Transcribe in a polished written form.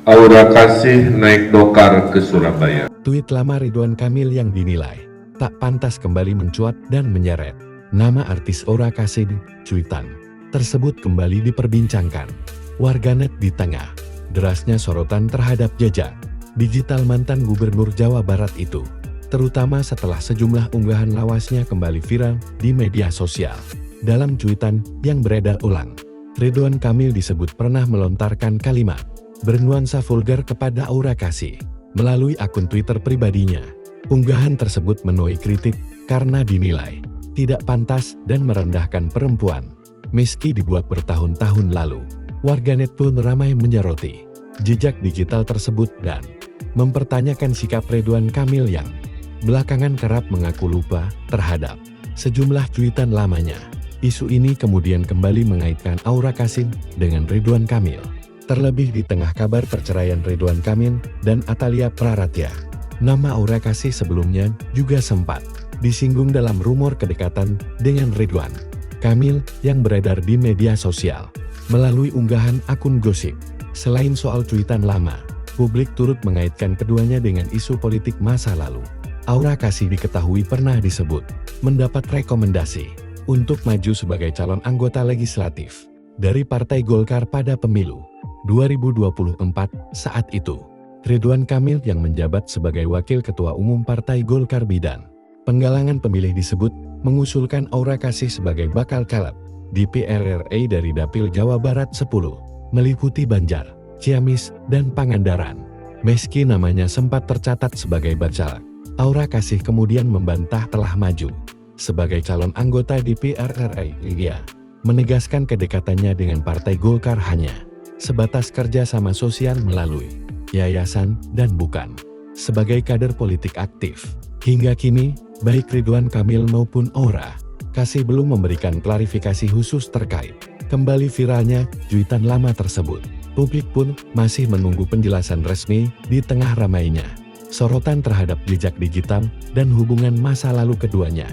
Aura Kasih naik dokar ke Surabaya. Tweet lama Ridwan Kamil yang dinilai tak pantas kembali mencuat dan menyeret nama artis Aura Kasih di cuitan tersebut kembali diperbincangkan warganet di tengah derasnya sorotan terhadap jejak digital mantan Gubernur Jawa Barat itu, terutama setelah sejumlah unggahan lawasnya kembali viral di media sosial. Dalam cuitan yang beredar ulang, Ridwan Kamil disebut pernah melontarkan kalimat bernuansa vulgar kepada Aura Kasih melalui akun Twitter pribadinya. Unggahan tersebut menuai kritik karena dinilai tidak pantas dan merendahkan perempuan. Meski dibuat bertahun-tahun lalu, warganet pun ramai menyoroti jejak digital tersebut dan mempertanyakan sikap Ridwan Kamil yang belakangan kerap mengaku lupa terhadap sejumlah cuitan lamanya. Isu ini kemudian kembali mengaitkan Aura Kasih dengan Ridwan Kamil. Terlebih di tengah kabar perceraian Ridwan Kamil dan Atalia Praratya. Nama Aura Kasih sebelumnya juga sempat disinggung dalam rumor kedekatan dengan Ridwan Kamil yang beredar di media sosial melalui unggahan akun gosip. Selain soal cuitan lama, publik turut mengaitkan keduanya dengan isu politik masa lalu. Aura Kasih diketahui pernah disebut mendapat rekomendasi untuk maju sebagai calon anggota legislatif dari Partai Golkar pada pemilu 2024 saat itu. Ridwan Kamil yang menjabat sebagai Wakil Ketua Umum Partai Golkar Bidang Penggalangan Pemilih disebut mengusulkan Aura Kasih sebagai bakal caleg DPR RI dari Dapil Jawa Barat 10, meliputi Banjar, Ciamis, dan Pangandaran. Meski namanya sempat tercatat sebagai bacalek, Aura Kasih kemudian membantah telah maju sebagai calon anggota DPR RI. Ia menegaskan kedekatannya dengan Partai Golkar hanya sebatas kerja sama sosial melalui yayasan dan bukan sebagai kader politik aktif. Hingga kini, baik Ridwan Kamil maupun Aura Kasih belum memberikan klarifikasi khusus terkait kembali viralnya cuitan lama tersebut. Publik pun masih menunggu penjelasan resmi di tengah ramainya sorotan terhadap jejak digital dan hubungan masa lalu keduanya.